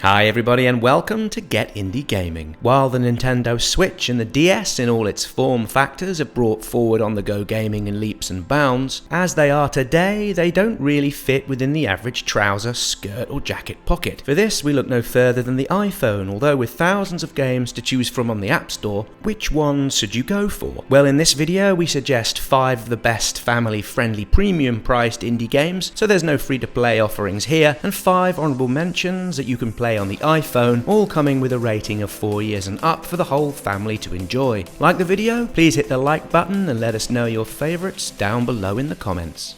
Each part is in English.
Hi everybody and welcome to Get Indie Gaming. While the Nintendo Switch and the DS in all its form factors have brought forward on-the-go gaming in leaps and bounds, as they are today, they don't really fit within the average trouser, skirt or jacket pocket. For this, we look no further than the iPhone, although with thousands of games to choose from on the App Store, which one should you go for? Well, in this video, we suggest 5 of the best family-friendly premium-priced indie games, so there's no free-to-play offerings here, and 5 honourable mentions that you can play on the iPhone, all coming with a rating of 4 years and up for the whole family to enjoy. Like the video? Please hit the like button and let us know your favourites down below in the comments.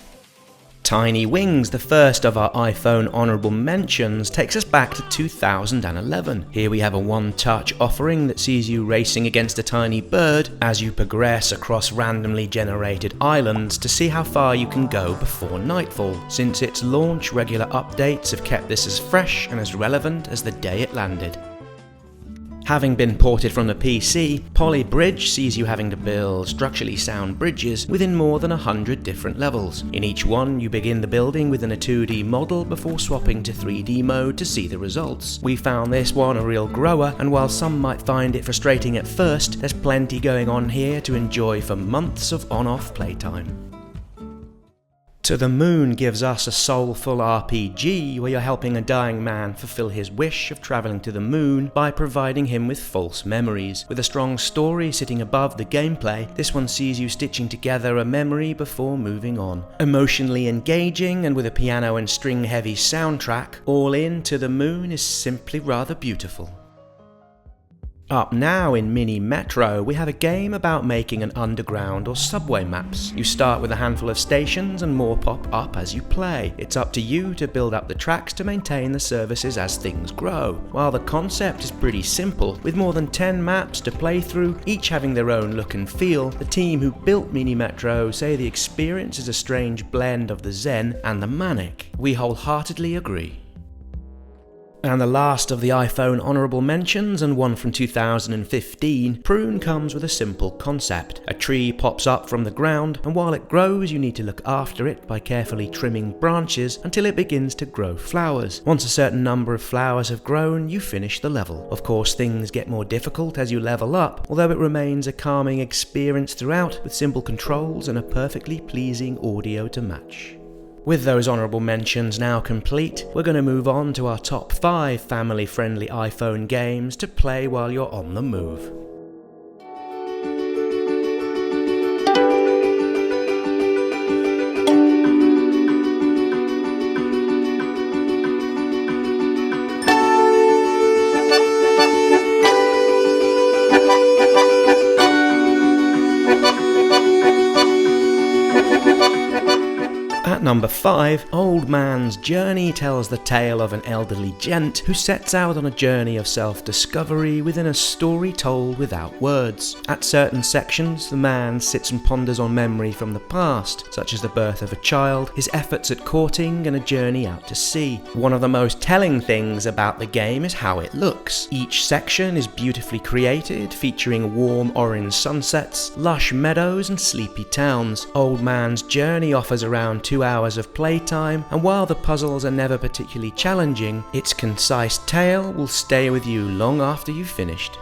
Tiny Wings, the first of our iPhone honourable mentions, takes us back to 2011. Here we have a one-touch offering that sees you racing against a tiny bird as you progress across randomly generated islands to see how far you can go before nightfall. Since its launch, regular updates have kept this as fresh and as relevant as the day it landed. Having been ported from the PC, Poly Bridge sees you having to build structurally sound bridges within more than 100 different levels. In each one, you begin the building within a 2D model before swapping to 3D mode to see the results. We found this one a real grower, and while some might find it frustrating at first, there's plenty going on here to enjoy for months of on-off playtime. To the Moon gives us a soulful RPG where you're helping a dying man fulfill his wish of travelling to the moon by providing him with false memories. With a strong story sitting above the gameplay, this one sees you stitching together a memory before moving on. Emotionally engaging and with a piano and string heavy soundtrack, all in To the Moon is simply rather beautiful. Up now in Mini Metro, we have a game about making an underground or subway maps. You start with a handful of stations and more pop up as you play. It's up to you to build up the tracks to maintain the services as things grow. While the concept is pretty simple, with more than 10 maps to play through, each having their own look and feel, the team who built Mini Metro say the experience is a strange blend of the zen and the manic. We wholeheartedly agree. And the last of the iPhone honourable mentions, and one from 2015, Prune comes with a simple concept. A tree pops up from the ground, and while it grows you need to look after it by carefully trimming branches until it begins to grow flowers. Once a certain number of flowers have grown, you finish the level. Of course, things get more difficult as you level up, although it remains a calming experience throughout, with simple controls and a perfectly pleasing audio to match. With those honourable mentions now complete, we're going to move on to our top 5 family-friendly iPhone games to play while you're on the move. At number 5, Old Man's Journey tells the tale of an elderly gent who sets out on a journey of self-discovery within a story told without words. At certain sections, the man sits and ponders on memory from the past, such as the birth of a child, his efforts at courting, and a journey out to sea. One of the most telling things about the game is how it looks. Each section is beautifully created, featuring warm orange sunsets, lush meadows, and sleepy towns. Old Man's Journey offers around 2 hours of playtime, and while the puzzles are never particularly challenging, its concise tale will stay with you long after you've finished.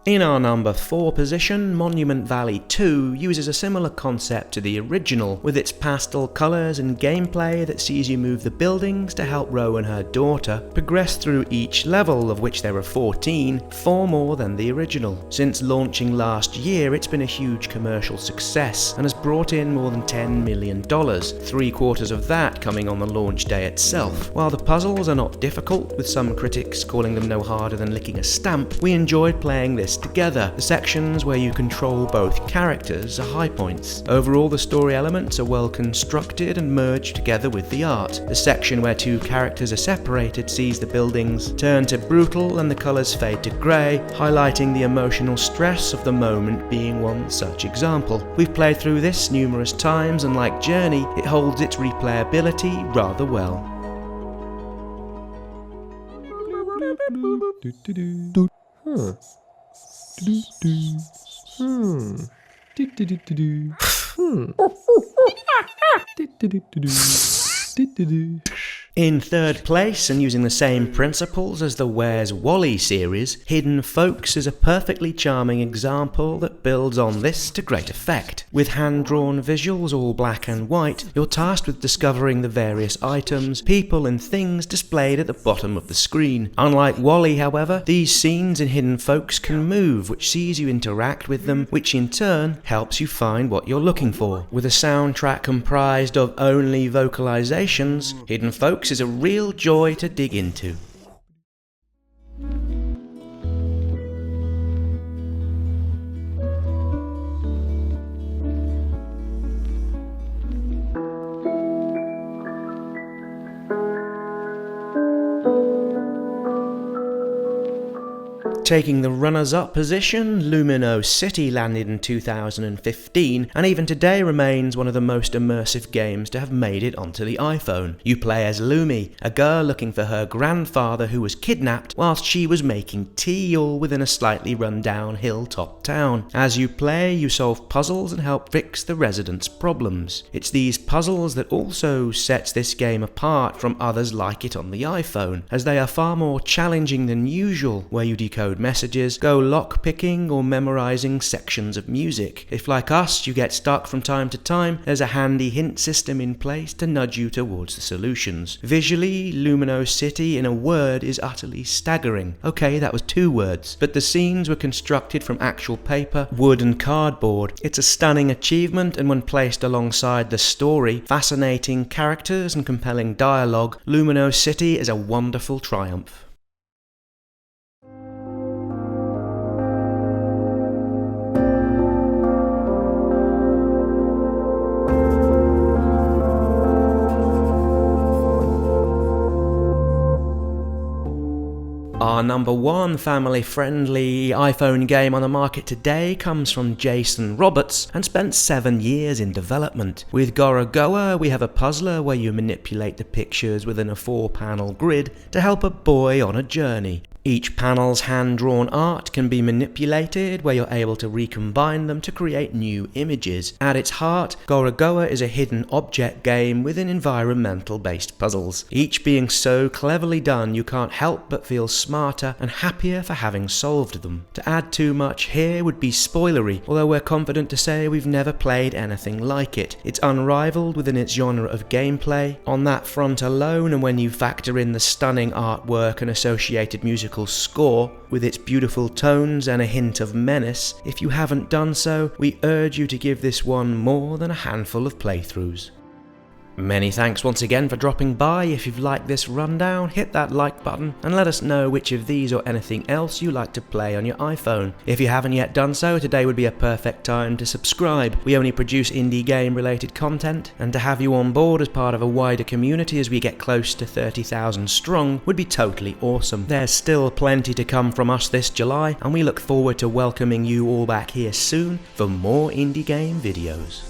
In our number 4 position, Monument Valley 2 uses a similar concept to the original, with its pastel colours and gameplay that sees you move the buildings to help Ro and her daughter progress through each level, of which there are 14, 4 more than the original. Since launching last year, it's been a huge commercial success and has brought in more than $10 million, 3/4 of that coming on the launch day itself. While the puzzles are not difficult, with some critics calling them no harder than licking a stamp, we enjoyed playing this together. The sections where you control both characters are high points. Overall, the story elements are well constructed and merged together with the art. The section where 2 characters are separated sees the buildings turn to brutal and the colours fade to grey, highlighting the emotional stress of the moment being one such example. We've played through this numerous times, and like Journey, it holds its replayability rather well. In third place, and using the same principles as the Where's Wally series, Hidden Folks is a perfectly charming example that builds on this to great effect. With hand-drawn visuals all black and white, you're tasked with discovering the various items, people and things displayed at the bottom of the screen. Unlike Wally, however, these scenes in Hidden Folks can move, which sees you interact with them, which in turn helps you find what you're looking for. With a soundtrack comprised of only vocalizations, Hidden Folks is a real joy to dig into. Taking the runners-up position, Lumino City landed in 2015 and even today remains one of the most immersive games to have made it onto the iPhone. You play as Lumi, a girl looking for her grandfather who was kidnapped whilst she was making tea, all within a slightly run-down hilltop town. As you play, you solve puzzles and help fix the residents' problems. It's these puzzles that also sets this game apart from others like it on the iPhone, as they are far more challenging than usual, where you decode messages, go lock-picking or memorizing sections of music. If like us you get stuck from time to time, there's a handy hint system in place to nudge you towards the solutions. Visually, Lumino City in a word is utterly staggering. Okay, that was 2 words, but the scenes were constructed from actual paper, wood and cardboard. It's a stunning achievement, and when placed alongside the story, fascinating characters and compelling dialogue, Lumino City is a wonderful triumph. Our number 1 family-friendly iPhone game on the market today comes from Jason Roberts and spent 7 years in development. With Gora Gora, we have a puzzler where you manipulate the pictures within a 4-panel grid to help a boy on a journey. Each panel's hand-drawn art can be manipulated, where you're able to recombine them to create new images. At its heart, Gora Gora is a hidden object game within environmental-based puzzles. Each being so cleverly done, you can't help but feel smarter and happier for having solved them. To add too much here would be spoilery, although we're confident to say we've never played anything like it. It's unrivaled within its genre of gameplay. On that front alone, and when you factor in the stunning artwork and associated musical score, with its beautiful tones and a hint of menace, if you haven't done so, we urge you to give this one more than a handful of playthroughs. Many thanks once again for dropping by. If you've liked this rundown, hit that like button and let us know which of these or anything else you like to play on your iPhone. If you haven't yet done so, today would be a perfect time to subscribe. We only produce indie game related content, and to have you on board as part of a wider community as we get close to 30,000 strong would be totally awesome. There's still plenty to come from us this July, and we look forward to welcoming you all back here soon for more indie game videos.